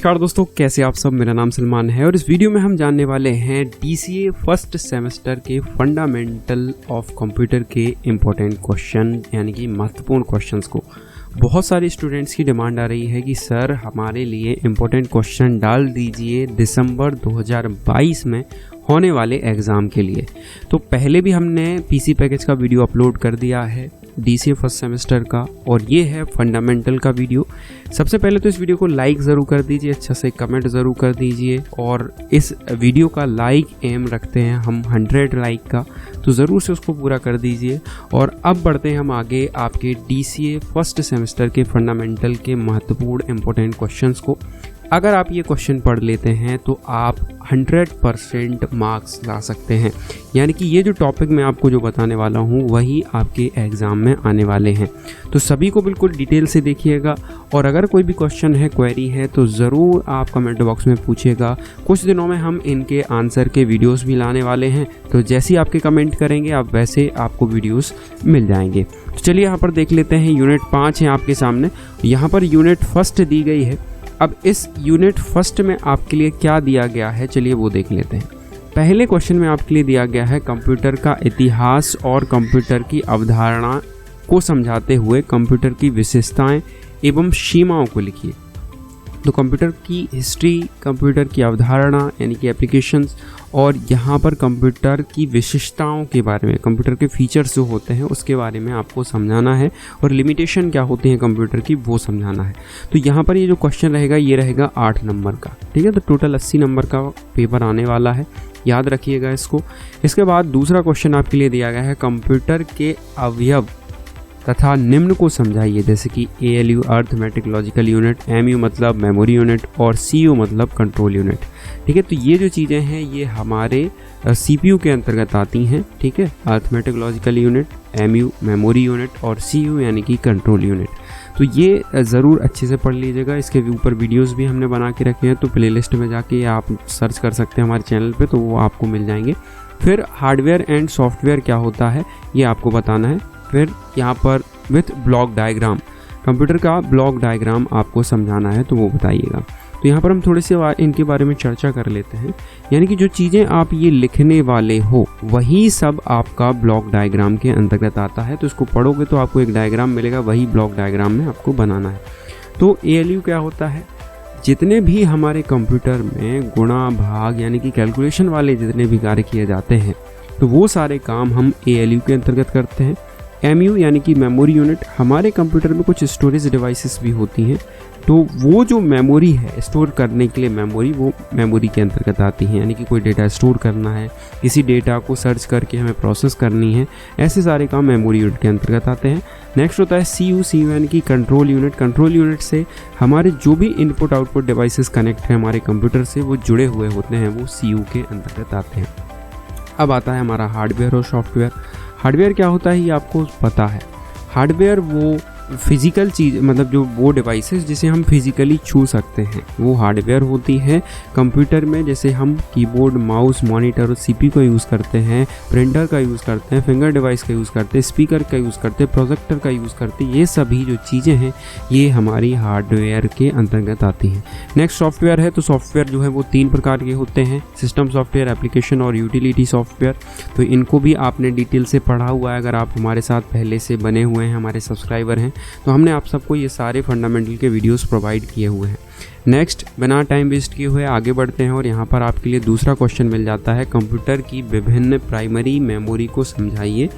नमस्कार दोस्तों, कैसे आप सब। मेरा नाम सलमान है और इस वीडियो में हम जानने वाले हैं DCA फर्स्ट सेमेस्टर के फंडामेंटल ऑफ कंप्यूटर के इम्पोर्टेंट क्वेश्चन यानी कि महत्वपूर्ण क्वेश्चंस को। बहुत सारे स्टूडेंट्स की डिमांड आ रही है कि सर हमारे लिए इम्पोर्टेंट क्वेश्चन डाल दीजिए दिसंबर 2022 में होने वाले एग्ज़ाम के लिए। तो पहले भी हमने PC पैकेज का वीडियो अपलोड कर दिया है DCA फर्स्ट सेमेस्टर का, और ये है फंडामेंटल का वीडियो। सबसे पहले तो इस वीडियो को लाइक ज़रूर कर दीजिए, अच्छा से कमेंट ज़रूर कर दीजिए, और इस वीडियो का लाइक एम रखते हैं हम 100 लाइक का, तो ज़रूर से उसको पूरा कर दीजिए। और अब बढ़ते हैं हम आगे आपके DCA फर्स्ट सेमेस्टर के फंडामेंटल के महत्वपूर्ण इंपॉर्टेंट क्वेश्चंस को। अगर आप ये क्वेश्चन पढ़ लेते हैं तो आप 100% मार्क्स ला सकते हैं, यानी कि ये जो टॉपिक मैं आपको जो बताने वाला हूँ वही आपके एग्ज़ाम में आने वाले हैं। तो सभी को बिल्कुल डिटेल से देखिएगा, और अगर कोई भी क्वेश्चन है, क्वेरी है, तो ज़रूर आप कमेंट बॉक्स में पूछिएगा। कुछ दिनों में हम इनके आंसर के वीडियोस भी लाने वाले हैं, तो जैसे ही आपके कमेंट करेंगे आप वैसे आपको वीडियोस मिल जाएंगे। तो चलिए यहाँ पर देख लेते हैं। यूनिट 5 है आपके सामने, यहाँ पर यूनिट फर्स्ट दी गई है। अब इस यूनिट फर्स्ट में आपके लिए क्या दिया गया है, चलिए वो देख लेते हैं। पहले क्वेश्चन में आपके लिए दिया गया है कंप्यूटर का इतिहास और कंप्यूटर की अवधारणा को समझाते हुए कंप्यूटर की विशेषताएं एवं सीमाओं को लिखिए। तो कंप्यूटर की हिस्ट्री, कंप्यूटर की अवधारणा यानी कि एप्लीकेशंस, और यहाँ पर कंप्यूटर की विशेषताओं के बारे में, कंप्यूटर के फीचर्स जो होते हैं उसके बारे में आपको समझाना है, और लिमिटेशन क्या होती है कंप्यूटर की वो समझाना है। तो यहाँ पर ये जो क्वेश्चन रहेगा ये रहेगा 8 नंबर का, ठीक है। तो टोटल 80 नंबर का पेपर आने वाला है, याद रखिएगा इसको। इसके बाद दूसरा क्वेश्चन आपके लिए दिया गया है कंप्यूटर के अवयव तथा निम्न को समझाइए, जैसे कि ALU arithmetic logical unit, MU मतलब मेमोरी यूनिट, और CU मतलब कंट्रोल यूनिट, ठीक है। तो ये जो चीज़ें हैं ये हमारे CPU के अंतर्गत आती हैं, ठीक है। Arithmetic logical unit, MU memory unit, और CU यानी कि कंट्रोल यूनिट। तो ये ज़रूर अच्छे से पढ़ लीजिएगा। इसके ऊपर वीडियोस भी हमने बना के रखे हैं, तो प्लेलिस्ट में जाके आप सर्च कर सकते हैं हमारे चैनल पे, तो वो आपको मिल जाएंगे। फिर हार्डवेयर एंड सॉफ्टवेयर क्या होता है ये आपको बताना है। फिर यहाँ पर विथ ब्लॉक डायग्राम, कंप्यूटर का ब्लॉक डायग्राम आपको समझाना है, तो वो बताइएगा। तो यहाँ पर हम थोड़े से इनके बारे में चर्चा कर लेते हैं, यानी कि जो चीज़ें आप ये लिखने वाले हो वही सब आपका ब्लॉक डायग्राम के अंतर्गत आता है। तो इसको पढ़ोगे तो आपको एक डायग्राम मिलेगा, वही ब्लॉक डायग्राम में आपको बनाना है। तो ALU क्या होता है, जितने भी हमारे कंप्यूटर में गुणा भाग यानी कि कैलकुलेशन वाले जितने भी कार्य किए जाते हैं तो वो सारे काम हम ALU के अंतर्गत करते हैं। MU यानी कि मेमोरी यूनिट, हमारे कंप्यूटर में कुछ स्टोरेज डिवाइसेस भी होती हैं, तो वो जो मेमोरी है स्टोर करने के लिए मेमोरी, वो मेमोरी के अंतर्गत आती है, यानी कि कोई डेटा स्टोर करना है, किसी डेटा को सर्च करके हमें प्रोसेस करनी है, ऐसे सारे काम मेमोरी यूनिट के अंतर्गत आते हैं। नेक्स्ट होता है CU यानी कि कंट्रोल यूनिट। कंट्रोल यूनिट से हमारे जो भी इनपुट आउटपुट डिवाइसेस कनेक्ट हैं हमारे कंप्यूटर से, वो जुड़े हुए होते हैं, वो CU के अंतर्गत आते हैं। अब आता है हमारा हार्डवेयर और सॉफ्टवेयर। हार्डवेयर क्या होता है ये आपको पता है। हार्डवेयर वो फिज़िकल चीज़, मतलब जो वो डिवाइसेस जिसे हम फिज़िकली छू सकते हैं वो हार्डवेयर होती है। कंप्यूटर में जैसे हम कीबोर्ड, माउस, मॉनिटर और CPU का यूज़ करते हैं, प्रिंटर का यूज़ करते हैं, फिंगर डिवाइस का यूज़ करते हैं, स्पीकर का यूज़ करते हैं, प्रोजेक्टर का यूज़ करते हैं, ये सभी जो चीज़ें हैं ये हमारी हार्डवेयर के अंतर्गत आती हैं। नेक्स्ट सॉफ्टवेयर है। तो सॉफ्टवेयर जो है वो 3 प्रकार के होते हैं, सिस्टम सॉफ्टवेयर, एप्लीकेशन और यूटिलिटी सॉफ्टवेयर। तो इनको भी आपने डिटेल से पढ़ा हुआ है, अगर आप हमारे साथ पहले से बने हुए हैं, हमारे सब्सक्राइबर हैं, तो हमने आप सबको ये सारे फंडामेंटल के वीडियोस प्रोवाइड किए हुए हैं। नेक्स्ट, बिना टाइम वेस्ट किए हुए आगे बढ़ते हैं, और यहाँ पर आपके लिए दूसरा क्वेश्चन मिल जाता है कंप्यूटर की विभिन्न प्राइमरी मेमोरी को समझाइए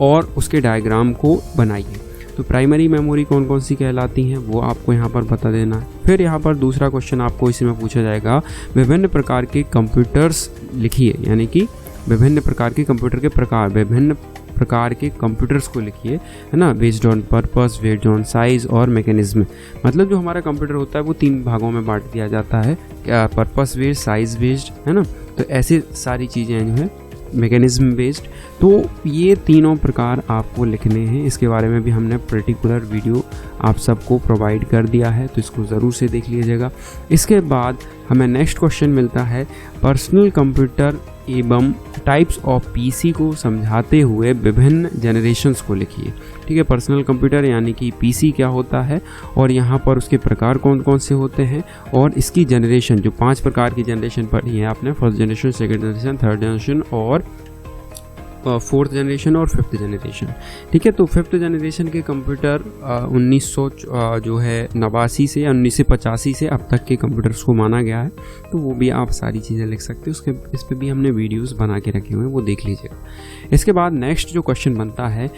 और उसके डायग्राम को बनाइए। तो प्राइमरी मेमोरी कौन कौन सी कहलाती हैं वो आपको यहाँ पर बता देना है। फिर यहाँ पर दूसरा क्वेश्चन आपको इसी में पूछा जाएगा, विभिन्न प्रकार के कंप्यूटर्स लिखिए, यानी कि विभिन्न प्रकार के कंप्यूटर के प्रकार, विभिन्न प्रकार के कंप्यूटर्स को लिखिए, है ना, based on purpose, based on size और मैकेनिज्म। मतलब जो हमारा कंप्यूटर होता है वो 3 भागों में बांट दिया जाता है, पर्पस बेस्ड, साइज बेस्ड, है ना, तो ऐसी सारी चीज़ें जो है मैकेनिज्म बेस्ड। तो ये तीनों प्रकार आपको लिखने हैं, इसके बारे में भी हमने पर्टिकुलर वीडियो आप सबको प्रोवाइड कर दिया है, तो इसको ज़रूर से देख लीजिएगा। इसके बाद हमें नेक्स्ट क्वेश्चन मिलता है पर्सनल कंप्यूटर एवं टाइप्स ऑफ पीसी को समझाते हुए विभिन्न जनरेशन्स को लिखिए। ठीक है, पर्सनल कंप्यूटर यानी कि पीसी क्या होता है और यहाँ पर उसके प्रकार कौन कौन से होते हैं और इसकी जनरेशन, जो 5 प्रकार की जनरेशन पढ़ी है आपने, first generation, second generation, third generation और फोर्थ जनरेशन और फिफ्थ जनरेशन। ठीक है, तो फिफ्थ जनरेशन के कंप्यूटर 1989 से या 1985 से अब तक के कंप्यूटर्स को माना गया है, तो वो भी आप सारी चीज़ें लिख सकते हो। उसके इस पर भी हमने वीडियोस बना के रखे हुए हैं, वो देख लीजिएगा। इसके बाद नेक्स्ट जो क्वेश्चन बनता है,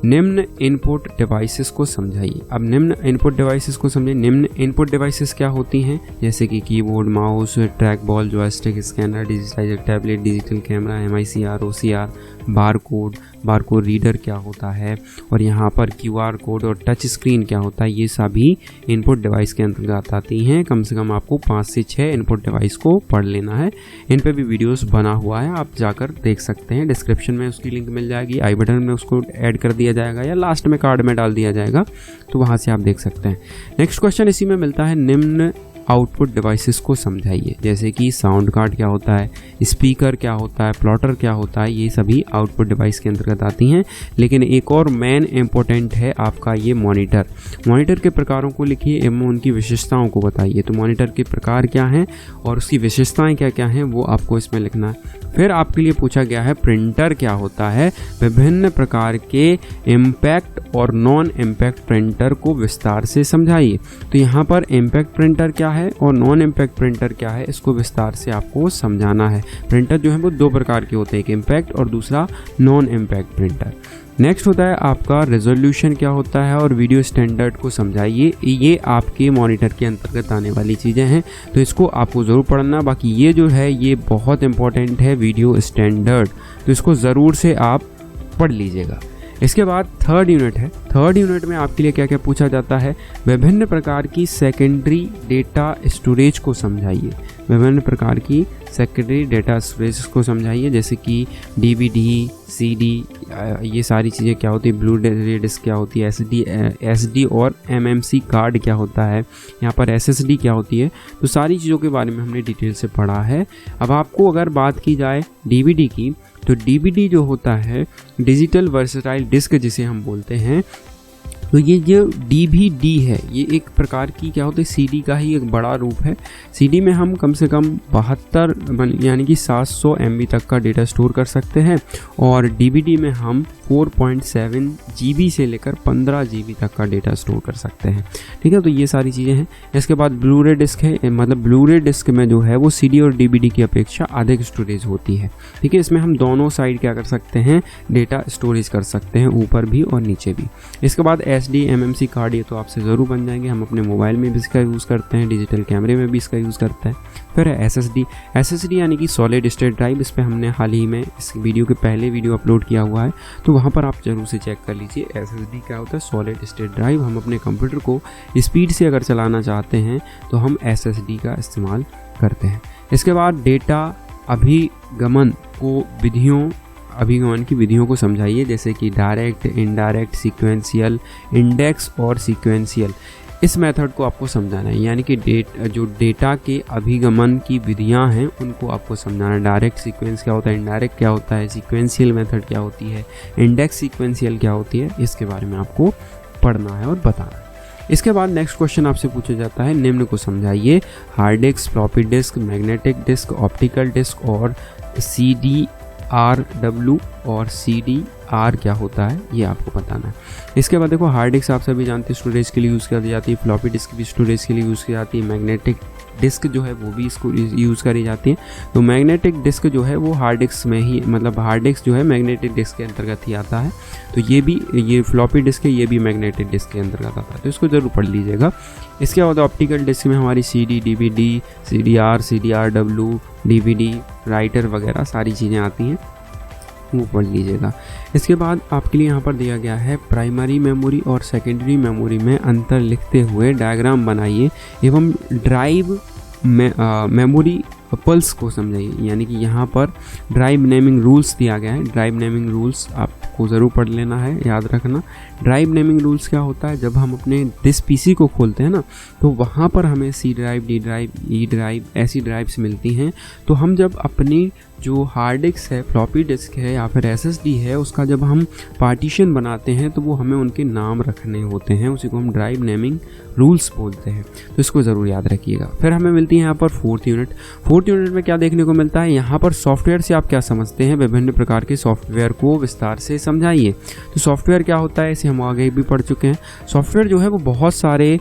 निम्न इनपुट डिवाइसेस को समझाइए। अब निम्न इनपुट डिवाइसेस को समझिए। निम्न इनपुट डिवाइसेस क्या होती हैं, जैसे कि keyboard, mouse, track ball, joystick, scanner, digitiser tablet, digital camera, MICR, OCR, barcode reader क्या होता है और यहाँ पर QR कोड और टच स्क्रीन क्या होता है, ये सभी इनपुट डिवाइस के अंतर्गत आती हैं। कम से कम आपको 5 से 6 इनपुट डिवाइस को पढ़ लेना है। इन पे भी वीडियोस बना हुआ है, आप जाकर देख सकते हैं। डिस्क्रिप्शन में उसकी लिंक मिल जाएगी, आई बटन में उसको ऐड कर दिया जाएगा या लास्ट में कार्ड में डाल दिया जाएगा, तो वहाँ से आप देख सकते हैं। नेक्स्ट क्वेश्चन इसी में मिलता है, निम्न आउटपुट डिवाइसेस को समझाइए। जैसे कि साउंड कार्ड क्या होता है, स्पीकर क्या होता है, प्लॉटर क्या होता है, ये सभी आउटपुट डिवाइस के अंतर्गत आती हैं। लेकिन एक और मेन इम्पोर्टेंट है आपका ये मॉनिटर। मॉनिटर के प्रकारों को लिखिए एवं उनकी विशेषताओं को बताइए। तो मॉनिटर के प्रकार क्या हैं और उसकी विशेषताएं क्या क्या हैं, वो आपको इसमें लिखना है। फिर आपके लिए पूछा गया है प्रिंटर क्या होता है, विभिन्न प्रकार के इम्पैक्ट और नॉन इम्पैक्ट प्रिंटर को विस्तार से समझाइए। तो यहाँ पर इम्पैक्ट प्रिंटर क्या है और नॉन इम्पैक्ट प्रिंटर क्या है, इसको विस्तार से आपको समझाना है। प्रिंटर जो है वो 2 प्रकार के होते हैं, एक इम्पैक्ट और दूसरा नॉन इम्पैक्ट प्रिंटर। नेक्स्ट होता है आपका रेजोल्यूशन क्या होता है और वीडियो स्टैंडर्ड को समझाइए। ये आपके मॉनिटर के अंतर्गत आने वाली चीज़ें हैं, तो इसको आपको ज़रूर पढ़ना। बाकी ये जो है ये बहुत इंपॉर्टेंट है, वीडियो स्टैंडर्ड, तो इसको ज़रूर से आप पढ़ लीजिएगा। इसके बाद थर्ड यूनिट है। थर्ड यूनिट में आपके लिए क्या क्या पूछा जाता है, विभिन्न प्रकार की सेकेंडरी डेटा स्टोरेज को समझाइए। विभिन्न प्रकार की सेकेंडरी डेटा स्टोरेज को समझाइए, जैसे कि DVD, CD, ये सारी चीज़ें क्या होती है, ब्लू रे डिस्क क्या होती है, SD और MMC कार्ड क्या होता है, यहाँ पर SSD क्या होती है। तो सारी चीज़ों के बारे में हमने डिटेल से पढ़ा है। अब आपको अगर बात की जाए DVD की, तो DVD जो होता है डिजिटल वर्सेटाइल डिस्क जिसे हम बोलते हैं, तो ये जो DVD है ये एक प्रकार की क्या होता है, CD का ही एक बड़ा रूप है। CD में हम कम से कम 72 यानी कि 700 MB तक का डेटा स्टोर कर सकते हैं और DVD में हम 4.7 GB से लेकर 15 GB तक का डेटा स्टोर कर सकते हैं। ठीक है, तो ये सारी चीज़ें हैं। इसके बाद ब्लू रे डिस्क है, मतलब ब्लू रे डिस्क में जो है वो CD और DVD की अपेक्षा अधिक स्टोरेज होती है। ठीक है, इसमें हम दोनों साइड क्या कर सकते हैं, डेटा स्टोरेज कर सकते हैं, ऊपर भी और नीचे भी। इसके बाद SD, MMC कार्ड, ये तो आपसे ज़रूर बन जाएंगे। हम अपने मोबाइल में भी इसका यूज़ करते हैं, डिजिटल कैमरे में भी इसका यूज़ करते हैं। फिर है SSD यानी कि सॉलिड स्टेट ड्राइव। इस पर हमने हाल ही में इस वीडियो के पहले वीडियो अपलोड किया हुआ है, तो वहाँ पर आप ज़रूर से चेक कर लीजिए। SSD क्या होता है, सॉलिड स्टेट ड्राइव। हम अपने कंप्यूटर को स्पीड से अगर चलाना चाहते हैं तो हम SSD का इस्तेमाल करते हैं। इसके बाद डेटा अभिगमन की विधियों को समझाइए, जैसे कि डायरेक्ट, इनडायरेक्ट, सीक्वेंशियल, इंडेक्स और सीक्वेंशियल। इस मेथड को आपको समझाना है, यानी कि जो डेटा के अभिगमन की विधियां हैं उनको आपको समझाना है। डायरेक्ट सीक्वेंस क्या होता है, इनडायरेक्ट क्या होता है, सीक्वेंशियल मेथड क्या होती है, इंडेक्स सीक्वेंशियल क्या होती है, इसके बारे में आपको पढ़ना है और बताना है। इसके बाद नेक्स्ट क्वेश्चन आपसे पूछा जाता है, निम्न को समझाइए। Hard disk, floppy disk, magnetic disk, optical disk और CDRW और CDR क्या होता है, ये आपको बताना है। इसके बाद देखो, हार्ड डिस्क आप सभी जानते हैं स्टोरेज के लिए यूज़ करी जाती है, फ्लॉपी डिस्क भी स्टोरेज के लिए यूज़ की जाती है, मैग्नेटिक डिस्क जो है वो भी इसको यूज़ करी जाती है। तो मैग्नेटिक डिस्क जो है वो हार्ड डिस्क में ही, मतलब हार्ड डिस्क जो है मैग्नेटिक डिस्क के अंतर्गत ही आता है। तो ये फ्लॉपी डिस्क है, ये भी मैग्नेटिक डिस्क के अंतर्गत आता है, तो इसको ज़रूर पढ़ लीजिएगा। इसके बाद ऑप्टिकल डिस्क में हमारी CD, DVD, CDR, CDRW, DVD, writer वगैरह सारी चीज़ें आती हैं, वो पढ़ लीजिएगा। इसके बाद आपके लिए यहाँ पर दिया गया है, प्राइमरी मेमोरी और सेकेंडरी मेमोरी में अंतर लिखते हुए डायग्राम बनाइए एवं ड्राइव मेमोरी पल्स को समझाइए, यानी कि यहाँ पर ड्राइव नेमिंग रूल्स दिया गया है। ड्राइव नेमिंग रूल्स आपको ज़रूर पढ़ लेना है, याद रखना। ड्राइव नेमिंग रूल्स क्या होता है, जब हम अपने दिस पीसी को खोलते हैं ना, तो वहाँ पर हमें C drive, D drive, E drive ऐसी ड्राइव्स मिलती हैं। तो हम जब अपनी जो हार्ड डिस्क है, फ्लॉपी डिस्क है या फिर एसएसडी है, उसका जब हम पार्टीशन बनाते हैं तो वो हमें उनके नाम रखने होते हैं, उसी को हम ड्राइव नेमिंग रूल्स बोलते हैं। तो इसको ज़रूर याद रखिएगा। फिर हमें मिलती है यहाँ पर फोर्थ यूनिट। फोर्थ यूनिट में क्या देखने को मिलता है, यहाँ पर सॉफ्टवेयर से आप क्या समझते हैं, विभिन्न प्रकार के सॉफ्टवेयर को विस्तार से समझाइए। तो सॉफ्टवेयर क्या होता है, इसे हम आगे भी पढ़ चुके हैं। सॉफ्टवेयर जो है वो बहुत सारे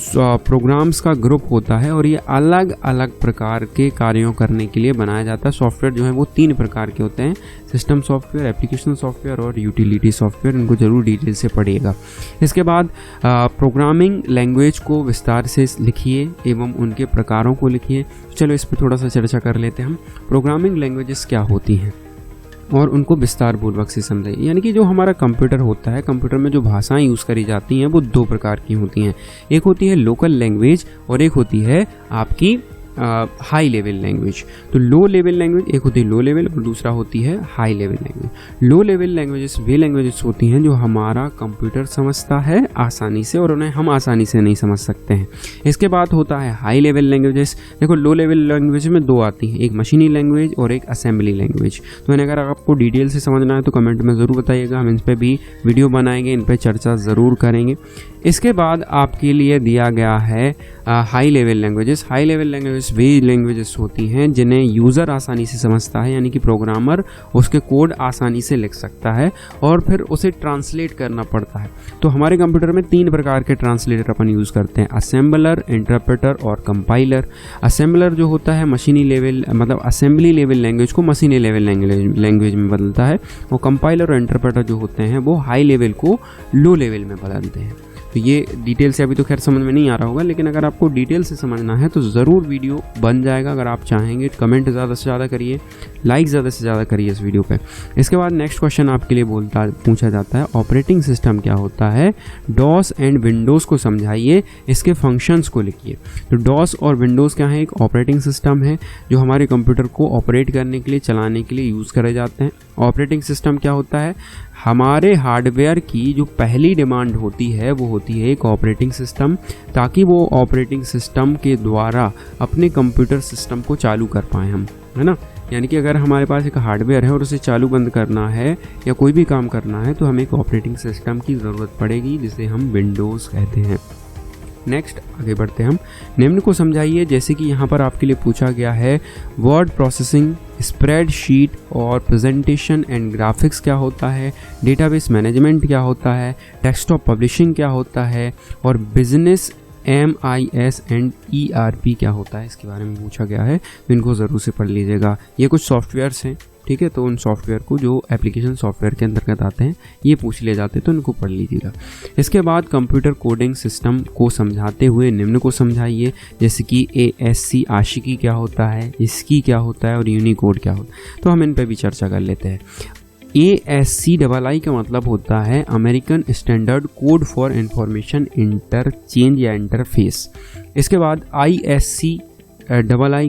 प्रोग्राम्स का ग्रुप होता है और ये अलग अलग प्रकार के कार्यों करने के लिए बनाया जाता है। सॉफ्टवेयर जो है वो 3 प्रकार के होते हैं, सिस्टम सॉफ्टवेयर, एप्लीकेशन सॉफ्टवेयर और यूटिलिटी सॉफ्टवेयर। इनको जरूर डिटेल से पढ़िएगा। इसके बाद प्रोग्रामिंग लैंग्वेज को विस्तार से लिखिए एवं उनके प्रकारों को लिखिए। चलो इस पर थोड़ा सा चर्चा कर लेते हैं हम। प्रोग्रामिंग लैंग्वेजेस क्या होती हैं और उनको विस्तार पूर्वक से समझाइए। यानी कि जो हमारा कंप्यूटर होता है, कंप्यूटर में जो भाषाएं यूज़ करी जाती हैं वो 2 प्रकार की होती हैं। एक होती है लोकल लैंग्वेज और एक होती है आपकी हाई लेवल लैंग्वेज। तो लो लेवल लैंग्वेज एक होती है लो लेवल और दूसरा होती है high level language. Low level languages वे लैंग्वेजेस होती हैं जो हमारा कंप्यूटर समझता है आसानी से और उन्हें हम आसानी से नहीं समझ सकते हैं। इसके बाद होता है हाई लेवल लैंग्वेजेस। देखो लो लेवल लैंग्वेज में 2 आती हैं, एक मशीनी लैंग्वेज और एक असेंबली लैंग्वेज। तो इन्हें अगर आपको डिटेल से समझना है तो कमेंट में ज़रूर बताइएगा, हम इन पर भी वीडियो बनाएंगे, इन पर चर्चा ज़रूर करेंगे। इसके बाद आपके लिए दिया गया है high level languages. High level languages वे लैंग्वेजेस होती हैं जिन्हें यूज़र आसानी से समझता है, यानी कि प्रोग्रामर उसके कोड आसानी से लिख सकता है और फिर उसे ट्रांसलेट करना पड़ता है। तो हमारे कंप्यूटर में 3 प्रकार के ट्रांसलेटर अपन यूज़ करते हैं, असेंबलर, इंटरप्रेटर और कंपाइलर। असेंबलर जो होता है मशीनी लेवल, मतलब असेंबली लेवल लैंग्वेज को मशीनी लेवल लैंग्वेज में बदलता है, और कंपाइलर और इंटरप्रेटर जो होते हैं वो हाई लेवल को लो लेवल में बदलते हैं। तो ये डिटेल से अभी तो खैर समझ में नहीं आ रहा होगा, लेकिन अगर आपको डिटेल से समझना है तो ज़रूर वीडियो बन जाएगा। अगर आप चाहेंगे कमेंट ज़्यादा से ज़्यादा करिए, लाइक ज़्यादा से ज़्यादा करिए इस वीडियो पे। इसके बाद नेक्स्ट क्वेश्चन आपके लिए पूछा जाता है, ऑपरेटिंग सिस्टम क्या होता है, डॉस एंड विंडोज़ को समझाइए, इसके फंक्शंस को लिखिए। तो डॉस और विंडोज़ क्या है, एक ऑपरेटिंग सिस्टम है जो हमारे कंप्यूटर को ऑपरेट करने के लिए, चलाने के लिए यूज़ करे जाते हैं। ऑपरेटिंग सिस्टम क्या होता है, हमारे हार्डवेयर की जो पहली डिमांड होती है वो होती है एक ऑपरेटिंग सिस्टम, ताकि वो ऑपरेटिंग सिस्टम के द्वारा अपने कंप्यूटर सिस्टम को चालू कर पाएँ हम, है ना। यानी कि अगर हमारे पास एक हार्डवेयर है और उसे चालू बंद करना है या कोई भी काम करना है तो हमें एक ऑपरेटिंग सिस्टम की ज़रूरत पड़ेगी, जिसे हम विंडोज़ कहते हैं। नेक्स्ट आगे बढ़ते हैं हम। निम्न को समझाइए, जैसे कि यहाँ पर आपके लिए पूछा गया है वर्ड प्रोसेसिंग, स्प्रेडशीट और प्रेजेंटेशन एंड ग्राफिक्स क्या होता है, डेटाबेस मैनेजमेंट क्या होता है, डेस्कटॉप पब्लिशिंग क्या होता है और बिजनेस MIS एंड ERP क्या होता है, इसके बारे में पूछा गया है। तो इनको ज़रूर से पढ़ लीजिएगा। ये कुछ सॉफ्टवेयर्स हैं, ठीक है, तो उन सॉफ्टवेयर को जो एप्लीकेशन सॉफ्टवेयर के अंतर्गत आते हैं ये पूछ लिए जाते हैं, तो इनको पढ़ लीजिएगा। इसके बाद कंप्यूटर कोडिंग सिस्टम को समझाते हुए निम्न को समझाइए, जैसे कि ASC आशिकी क्या होता है, इसकी क्या होता है और यूनिकोड क्या होता है। तो हम इन पर भी चर्चा कर लेते हैं। ASCII का मतलब होता है American standard code for information interchange या इंटरफेस। इसके बाद ISCII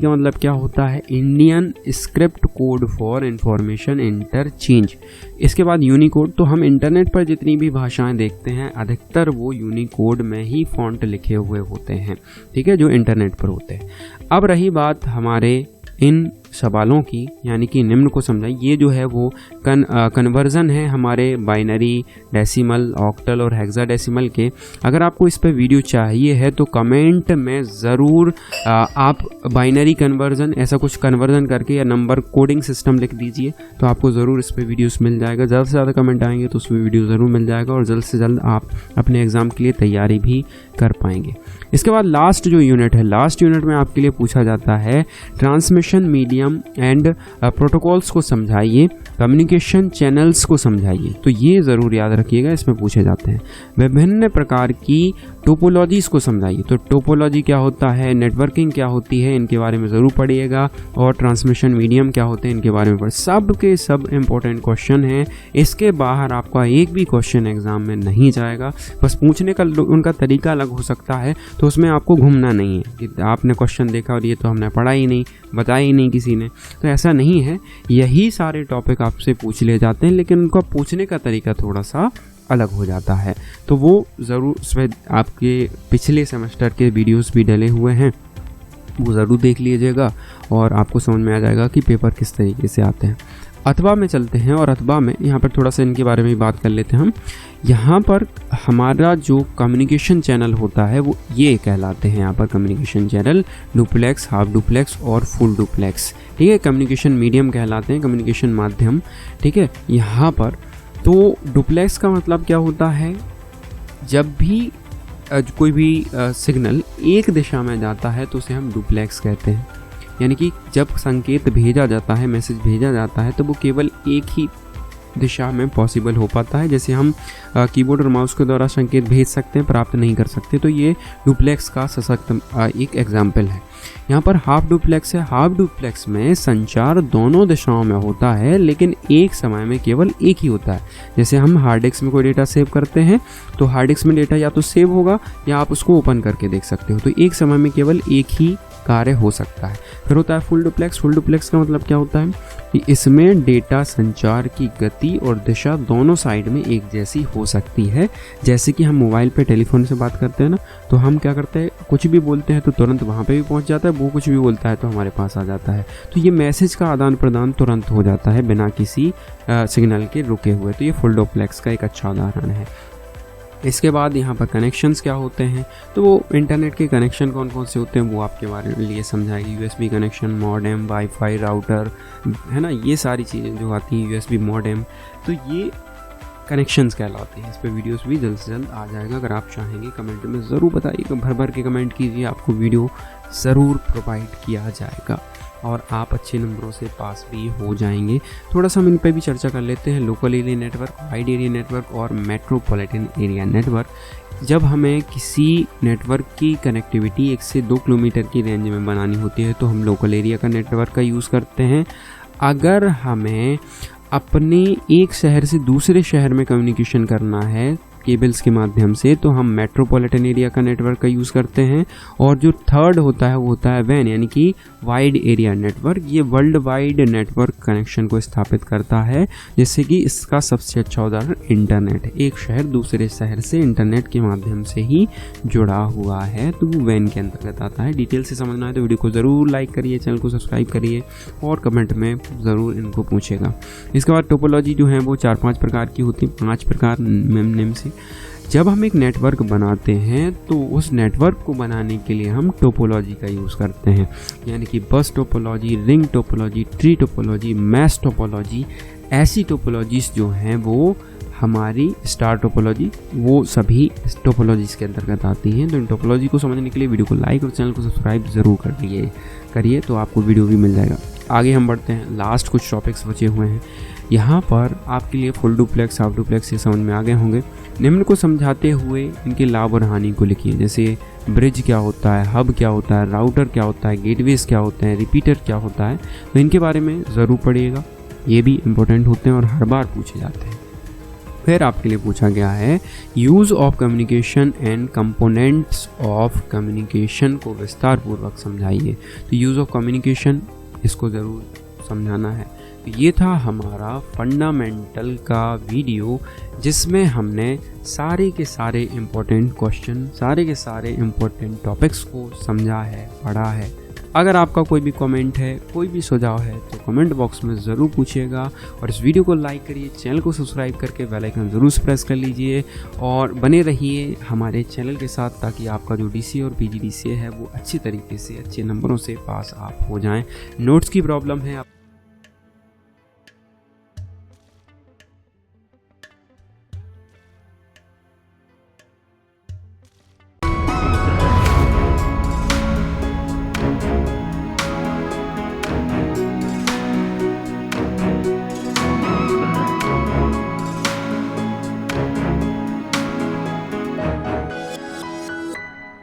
का मतलब क्या होता है, Indian script code for information interchange. इसके बाद यूनिकोड, तो हम इंटरनेट पर जितनी भी भाषाएं देखते हैं अधिकतर वो यूनिकोड में ही फॉन्ट लिखे हुए होते हैं, ठीक है, जो इंटरनेट पर होते हैं। अब रही बात हमारे इन सवालों की, यानी कि निम्न को समझाइए, ये जो है वो कन्वर्जन है हमारे बाइनरी, डेसिमल, ऑक्टल और हेक्साडेसिमल के। अगर आपको इस पर वीडियो चाहिए है तो कमेंट में ज़रूर आप बाइनरी कन्वर्जन ऐसा कुछ कन्वर्जन करके या नंबर कोडिंग सिस्टम लिख दीजिए, तो आपको ज़रूर इस पर वीडियोस मिल जाएगा। ज़्यादा से ज़्यादा कमेंट आएंगे तो उस पर वीडियो ज़रूर मिल जाएगा और जल्द से जल्द आप अपने एग्ज़ाम के लिए तैयारी भी कर पाएंगे। इसके बाद लास्ट जो यूनिट है, लास्ट यूनिट में आपके लिए पूछा जाता है transmission medium medium and protocols को समझाइए, कम्युनिकेशन चैनल्स को समझाइए। तो ये ज़रूर याद रखिएगा, इसमें पूछे जाते हैं। विभिन्न प्रकार की टोपोलॉजीज़ को समझाइए। तो टोपोलॉजी क्या होता है, नेटवर्किंग क्या होती है, इनके बारे में ज़रूर पढ़िएगा, और ट्रांसमिशन मीडियम क्या होते हैं इनके बारे में सब के सब इम्पोर्टेंट क्वेश्चन हैं। इसके बाहर आपका एक भी क्वेश्चन एग्जाम में नहीं जाएगा। बस पूछने का उनका तरीका अलग हो सकता है, तो उसमें आपको घूमना नहीं है कि आपने क्वेश्चन देखा और ये तो हमने पढ़ा ही नहीं, बताया ही नहीं किसी ने। तो ऐसा नहीं है, यही सारे टॉपिक आपसे पूछ लिए जाते हैं, लेकिन उनका पूछने का तरीका थोड़ा सा अलग हो जाता है। तो वो ज़रूर, उसमें आपके पिछले सेमेस्टर के वीडियोस भी डले हुए हैं, वो ज़रूर देख लीजिएगा और आपको समझ में आ जाएगा कि पेपर किस तरीके से आते हैं। अथवा में चलते हैं, और अथवा में यहाँ पर थोड़ा सा इनके बारे में बात कर लेते हैं हम। यहाँ पर हमारा जो कम्युनिकेशन चैनल होता है वो ये कहलाते हैं यहाँ पर communication channel, duplex, half duplex और फुल डुप्लेक्स। ठीक है, कम्युनिकेशन मीडियम कहलाते हैं, कम्युनिकेशन माध्यम। ठीक है, यहाँ पर तो डुप्लेक्स का मतलब क्या होता है, जब भी कोई भी सिग्नल एक दिशा में जाता है तो उसे हम डुप्लेक्स कहते हैं। यानी कि जब संकेत भेजा जाता है, मैसेज भेजा जाता है, तो वो केवल एक ही दिशा में पॉसिबल हो पाता है। जैसे हम कीबोर्ड और माउस के द्वारा संकेत भेज सकते हैं, प्राप्त नहीं कर सकते। तो ये डुप्लेक्स का सशक्त एक एग्जाम्पल है। यहाँ पर हाफ डुप्लेक्स है। हाफ डुप्लेक्स में संचार दोनों दिशाओं में होता है, लेकिन एक समय में केवल एक ही होता है। जैसे हम हार्ड डिस्क में कोई डेटा सेव करते हैं, तो हार्ड डिस्क में डेटा या तो सेव होगा या आप उसको ओपन करके देख सकते हो। तो एक समय में केवल एक ही कार्य हो सकता है। फिर होता है फुल डुप्लेक्स। फुल डुप्लेक्स का मतलब क्या होता है कि इसमें डेटा संचार की गति और दिशा दोनों साइड में एक जैसी हो सकती है। जैसे कि हम मोबाइल पे टेलीफोन से बात करते हैं ना, तो हम क्या करते हैं, कुछ भी बोलते हैं तो तुरंत वहाँ पे भी पहुँच जाता है, वो कुछ भी बोलता है तो हमारे पास आ जाता है। तो ये मैसेज का आदान प्रदान तुरंत हो जाता है बिना किसी सिग्नल के रुके हुए। तो ये फुल डुप्लेक्स का एक अच्छा उदाहरण है। इसके बाद यहाँ पर कनेक्शंस क्या होते हैं, तो वो इंटरनेट के कनेक्शन कौन कौन से होते हैं वो आपके बारे में लिए समझाएगी। USB connection, modem, WiFi, router, है ना, ये सारी चीज़ें जो आती हैं, यूएसबी मॉडेम, तो ये कनेक्शंस कहलाते हैं। इस पर वीडियोस भी जल्द से जल्द आ जाएगा। अगर आप चाहेंगे कमेंट में ज़रूर बताइएगा, भर भर के कमेंट कीजिए, आपको वीडियो ज़रूर प्रोवाइड किया जाएगा और आप अच्छे नंबरों से पास भी हो जाएंगे। थोड़ा सा हम इन पर भी चर्चा कर लेते हैं। Local area network, wide area network और मेट्रोपॉलिटन एरिया नेटवर्क। जब हमें किसी नेटवर्क की कनेक्टिविटी 1 से 2 किलोमीटर की रेंज में बनानी होती है तो हम लोकल एरिया का नेटवर्क का यूज़ करते हैं। अगर हमें अपने एक शहर से दूसरे शहर में कम्युनिकेशन करना है केबल्स के माध्यम से, तो हम मेट्रोपॉलिटन एरिया का नेटवर्क का यूज़ करते हैं। और जो थर्ड होता है वो होता है वैन, यानी कि वाइड एरिया नेटवर्क। ये वर्ल्ड वाइड नेटवर्क कनेक्शन को स्थापित करता है, जैसे कि इसका सबसे अच्छा उदाहरण इंटरनेट है। एक शहर दूसरे शहर से इंटरनेट के माध्यम से ही जुड़ा हुआ है, तो वो वैन के अंतर्गत आता है। डिटेल से समझना है तो वीडियो को ज़रूर लाइक करिए, चैनल को सब्सक्राइब करिए और कमेंट में ज़रूर इनको पूछेगा। इसके बाद टोपोलॉजी जो है वो 4-5 प्रकार की होती है, 5 प्रकार निम्न से। जब हम एक नेटवर्क बनाते हैं तो उस नेटवर्क को बनाने के लिए हम टोपोलॉजी का यूज़ करते हैं, यानी कि बस topology, ring topology, tree topology, mesh topology. ऐसी टोपोलॉजीज जो हैं वो हमारी स्टार टोपोलॉजी, वो सभी टोपोलॉजीज के अंतर्गत आती हैं। तो इन टोपोलॉजी को समझने के लिए वीडियो को लाइक और चैनल को सब्सक्राइब ज़रूर करिए तो आपको वीडियो भी मिल जाएगा। आगे हम बढ़ते हैं, लास्ट कुछ टॉपिक्स बचे हुए हैं। यहाँ पर आपके लिए फुल डुप्लेक्स, हाफ डुप्लेक्स ये समझ में आ गए होंगे। निम्न को समझाते हुए इनके लाभ और हानि को लिखिए। जैसे ब्रिज क्या होता है, हब क्या होता है, राउटर क्या होता है, गेटवेज क्या होते हैं, रिपीटर क्या होता है, तो इनके बारे में ज़रूर पढ़िएगा। ये भी इम्पोर्टेंट होते हैं और हर बार पूछे जाते हैं। फिर आपके लिए पूछा गया है use of communication and components of communication को विस्तार पूर्वक समझाइए। तो यूज़ ऑफ कम्युनिकेशन, इसको ज़रूर समझाना है। तो ये था हमारा फंडामेंटल का वीडियो, जिसमें हमने सारे के सारे इम्पोर्टेंट क्वेश्चन, सारे के सारे इम्पोर्टेंट टॉपिक्स को समझा है, पढ़ा है। अगर आपका कोई भी कमेंट है, कोई भी सुझाव है तो कमेंट बॉक्स में ज़रूर पूछिएगा और इस वीडियो को लाइक करिए, चैनल को सब्सक्राइब करके बेल आइकन ज़रूर प्रेस कर लीजिए और बने रहिए हमारे चैनल के साथ, ताकि आपका जो डीसीए और पीजीडीसीए है वो अच्छी तरीके से, अच्छे नंबरों से पास आप हो जाएं। नोट्स की प्रॉब्लम है आप